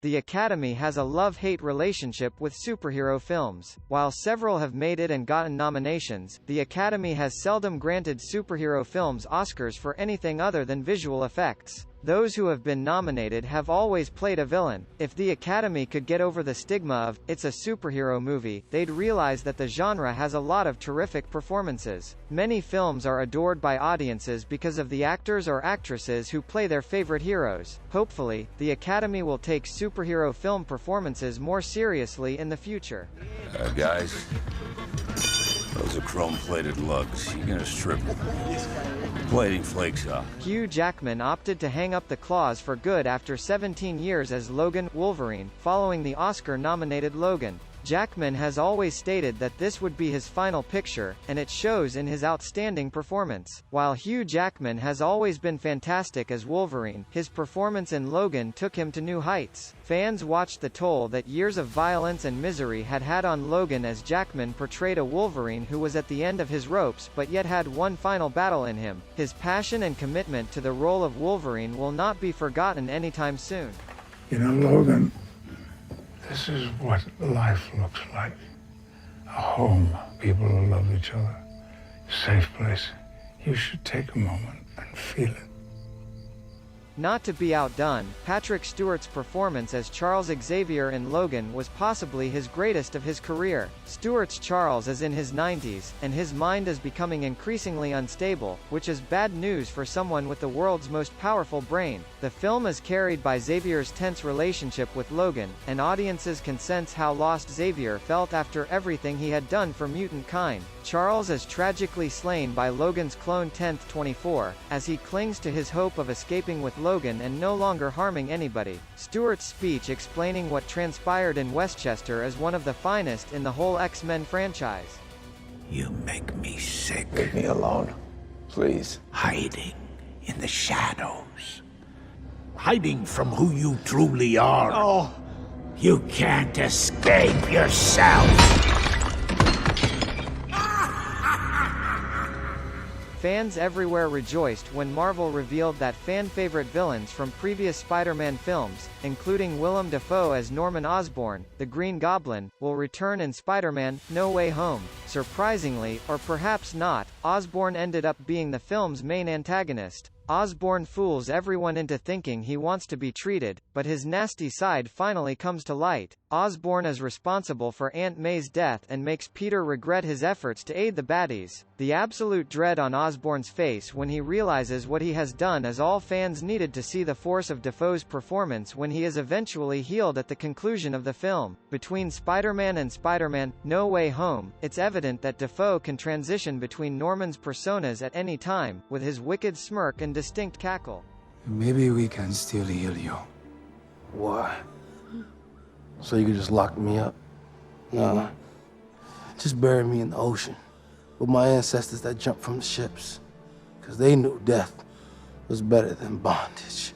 the Academy has a love-hate relationship with superhero films. While several have made it and gotten nominations, the Academy has seldom granted superhero films Oscars for anything other than visual effects. Those who have been nominated have always played a villain. If the Academy could get over the stigma of, "it's a superhero movie," they'd realize that the genre has a lot of terrific performances. Many films are adored by audiences because of the actors or actresses who play their favorite heroes. Hopefully, the Academy will take superhero film performances more seriously in the future. Guys, those are chrome-plated lugs. You gonna strip them? Plating flakes off. Hugh Jackman opted to hang up the claws for good after 17 years as Logan, Wolverine, following the Oscar-nominated Logan. Jackman has always stated that this would be his final picture, and it shows in his outstanding performance. While Hugh Jackman has always been fantastic as Wolverine, his performance in Logan took him to new heights. Fans watched the toll that years of violence and misery had had on Logan as Jackman portrayed a Wolverine who was at the end of his ropes but yet had one final battle in him. His passion and commitment to the role of Wolverine will not be forgotten anytime soon. You know, Logan, this is what life looks like. A home, people who love each other, a safe place. You should take a moment and feel it. Not to be outdone, Patrick Stewart's performance as Charles Xavier in Logan was possibly his greatest of his career. Stewart's Charles is in his 90s, and his mind is becoming increasingly unstable, which is bad news for someone with the world's most powerful brain. The film is carried by Xavier's tense relationship with Logan, and audiences can sense how lost Xavier felt after everything he had done for mutant kind. Charles is tragically slain by Logan's clone 10th-24, as he clings to his hope of escaping with Logan and no longer harming anybody. Stewart's speech explaining what transpired in Westchester is one of the finest in the whole X-Men franchise. You make me sick. Leave me alone, please. Hiding in the shadows. Hiding from who you truly are. Oh. You can't escape yourself. Fans everywhere rejoiced when Marvel revealed that fan-favorite villains from previous Spider-Man films, including Willem Dafoe as Norman Osborn, the Green Goblin, will return in Spider-Man: No Way Home. Surprisingly, or perhaps not, Osborn ended up being the film's main antagonist. Osborn fools everyone into thinking he wants to be treated, but his nasty side finally comes to light. Osborn is responsible for Aunt May's death and makes Peter regret his efforts to aid the baddies. The absolute dread on Osborn's face when he realizes what he has done is all fans needed to see the force of Dafoe's performance when he is eventually healed at the conclusion of the film. Between Spider-Man and Spider-Man: No Way Home, it's evident that Dafoe can transition between Norman's personas at any time, with his wicked smirk and distinct cackle. Maybe we can still heal you. Why? So you could just lock me up? No. Just bury me in the ocean with my ancestors that jumped from the ships. Because they knew death was better than bondage.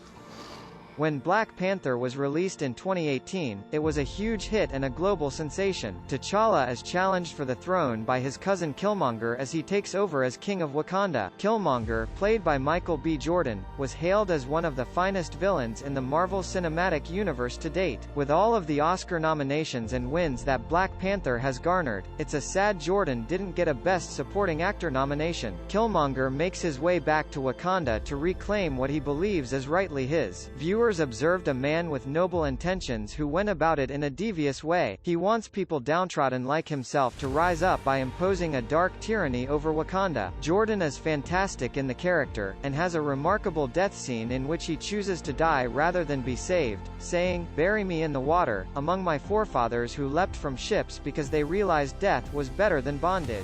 When Black Panther was released in 2018, it was a huge hit and a global sensation. T'Challa is challenged for the throne by his cousin Killmonger as he takes over as King of Wakanda. Killmonger, played by Michael B. Jordan, was hailed as one of the finest villains in the Marvel Cinematic Universe to date. With all of the Oscar nominations and wins that Black Panther has garnered, it's a sad Jordan didn't get a Best Supporting Actor nomination. Killmonger makes his way back to Wakanda to reclaim what he believes is rightly his. Viewers observed a man with noble intentions who went about it in a devious way. He wants people downtrodden like himself to rise up by imposing a dark tyranny over Wakanda. Jordan is fantastic in the character, and has a remarkable death scene in which he chooses to die rather than be saved, saying, "Bury me in the water, among my forefathers who leapt from ships because they realized death was better than bondage."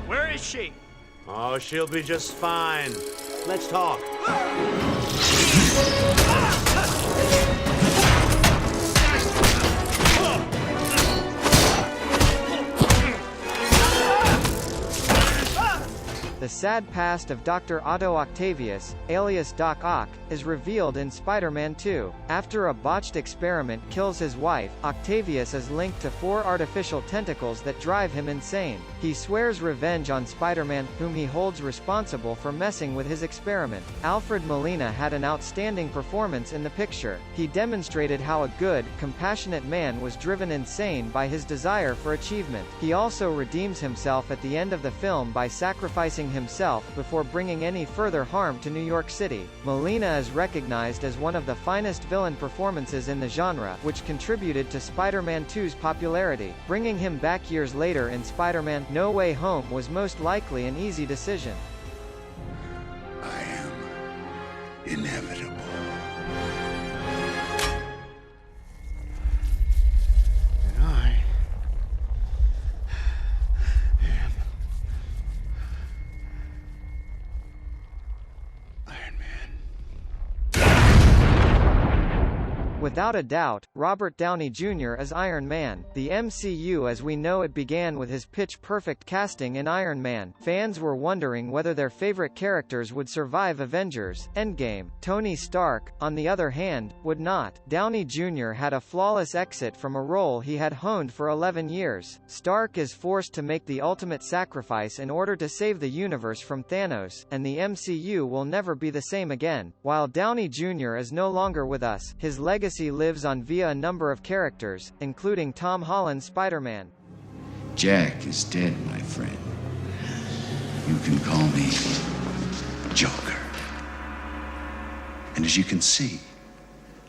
Where is she? Oh, she'll be just fine. Let's talk. The sad past of Dr. Otto Octavius, alias Doc Ock, is revealed in Spider-Man 2. After a botched experiment kills his wife, Octavius is linked to 4 artificial tentacles that drive him insane. He swears revenge on Spider-Man, whom he holds responsible for messing with his experiment. Alfred Molina had an outstanding performance in the picture. He demonstrated how a good, compassionate man was driven insane by his desire for achievement. He also redeems himself at the end of the film by sacrificing himself before bringing any further harm to New York City. Molina is recognized as one of the finest villain performances in the genre, which contributed to Spider-Man 2's popularity. Bringing him back years later in Spider-Man: No Way Home was most likely an easy decision. I am inevitable. And I am Iron Man. Without a doubt, Robert Downey Jr. is Iron Man. The MCU as we know it began with his pitch-perfect casting in Iron Man. Fans were wondering whether their favorite characters would survive Avengers: Endgame. Tony Stark, on the other hand, would not. Downey Jr. had a flawless exit from a role he had honed for 11 years. Stark is forced to make the ultimate sacrifice in order to save the universe from Thanos, and the MCU will never be the same again. While Downey Jr. is no longer with us, his legacy lives on via a number of characters, including Tom Holland's Spider-Man. Jack is dead, my friend. You can call me Joker. And as you can see,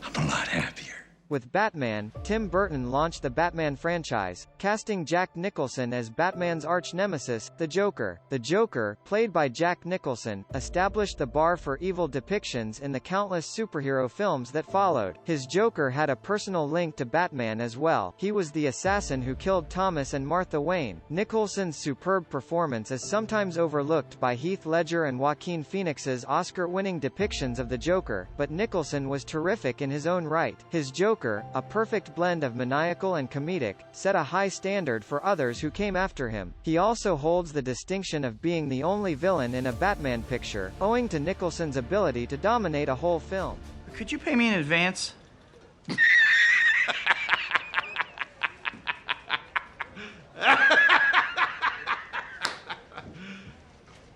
I'm a lot happier. With Batman, Tim Burton launched the Batman franchise, casting Jack Nicholson as Batman's arch-nemesis, the Joker. The Joker, played by Jack Nicholson, established the bar for evil depictions in the countless superhero films that followed. His Joker had a personal link to Batman as well. He was the assassin who killed Thomas and Martha Wayne. Nicholson's superb performance is sometimes overlooked by Heath Ledger and Joaquin Phoenix's Oscar-winning depictions of the Joker, but Nicholson was terrific in his own right. His Joker, a perfect blend of maniacal and comedic, set a high standard for others who came after him. He also holds the distinction of being the only villain in a Batman picture, owing to Nicholson's ability to dominate a whole film. Could you pay me in advance?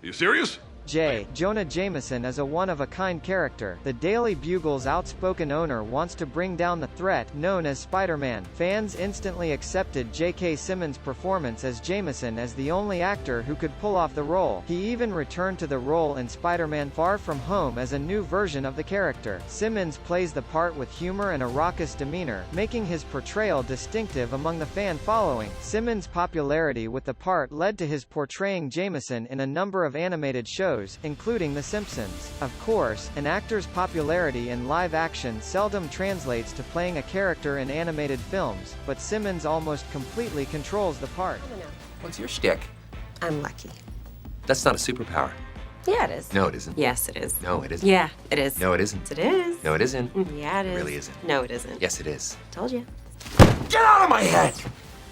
You serious? J. Jonah Jameson is a one-of-a-kind character. The Daily Bugle's outspoken owner wants to bring down the threat known as Spider-Man. Fans instantly accepted J.K. Simmons' performance as Jameson as the only actor who could pull off the role. He even returned to the role in Spider-Man: Far From Home as a new version of the character. Simmons plays the part with humor and a raucous demeanor, making his portrayal distinctive among the fan following. Simmons' popularity with the part led to his portraying Jameson in a number of animated shows, including The Simpsons. Of course, an actor's popularity in live action seldom translates to playing a character in animated films, but Simmons almost completely controls the part. What's your shtick? I'm lucky. That's not a superpower. Yeah, it is. No, it isn't. Yes, it is. No, it isn't. Yeah, it is. No, it isn't. It is. No, it isn't. Yeah, it is. It really isn't. No, it isn't. Yes, it is. Told you. Get out of my head!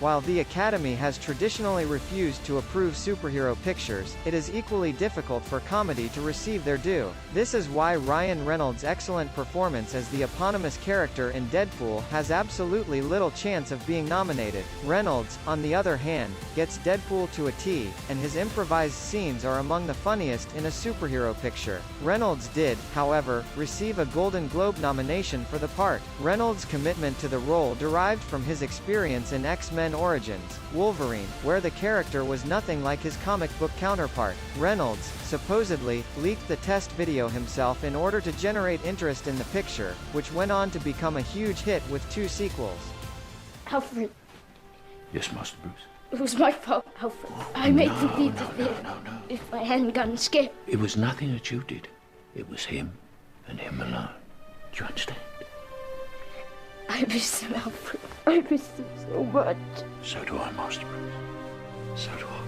While the Academy has traditionally refused to approve superhero pictures, it is equally difficult for comedy to receive their due. This is why Ryan Reynolds' excellent performance as the eponymous character in Deadpool has absolutely little chance of being nominated. Reynolds, on the other hand, gets Deadpool to a T, and his improvised scenes are among the funniest in a superhero picture. Reynolds did, however, receive a Golden Globe nomination for the part. Reynolds' commitment to the role derived from his experience in X-Men Origins, Wolverine, where the character was nothing like his comic book counterpart. Reynolds, supposedly, leaked the test video himself in order to generate interest in the picture, which went on to become a huge hit with 2 sequels. Alfred, Yes, Master Bruce. it was my fault, Alfred. I made them leave the theater. No. If I hadn't gotten scared. It was nothing that you did. It was him and him alone. Do you understand? I miss him, Alfred. I miss him so much. So do I, Master Bruce. So do I.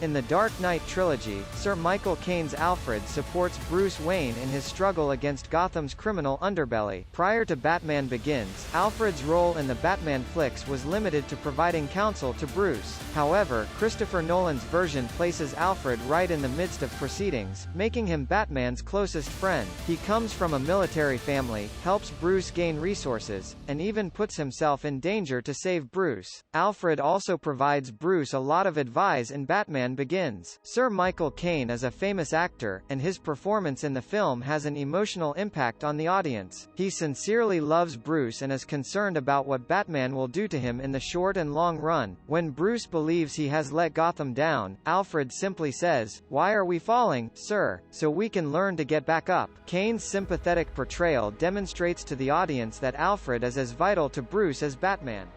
In the Dark Knight trilogy, Sir Michael Caine's Alfred supports Bruce Wayne in his struggle against Gotham's criminal underbelly. Prior to Batman Begins, Alfred's role in the Batman flicks was limited to providing counsel to Bruce. However, Christopher Nolan's version places Alfred right in the midst of proceedings, making him Batman's closest friend. He comes from a military family, helps Bruce gain resources, and even puts himself in danger to save Bruce. Alfred also provides Bruce a lot of advice in Batman Begins. Sir Michael Caine is a famous actor, and his performance in the film has an emotional impact on the audience. He sincerely loves Bruce and is concerned about what Batman will do to him in the short and long run. When Bruce believes he has let Gotham down, Alfred simply says, "Why are we falling, sir? So we can learn to get back up." Caine's sympathetic portrayal demonstrates to the audience that Alfred is as vital to Bruce as Batman.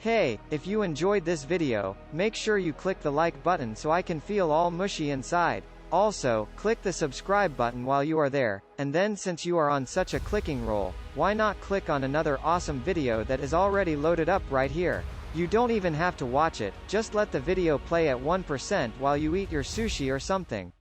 Hey, if you enjoyed this video, make sure you click the like button so I can feel all mushy inside. Also, click the subscribe button while you are there, and then since you are on such a clicking roll, why not click on another awesome video that is already loaded up right here. You don't even have to watch it, just let the video play at 1% while you eat your sushi or something.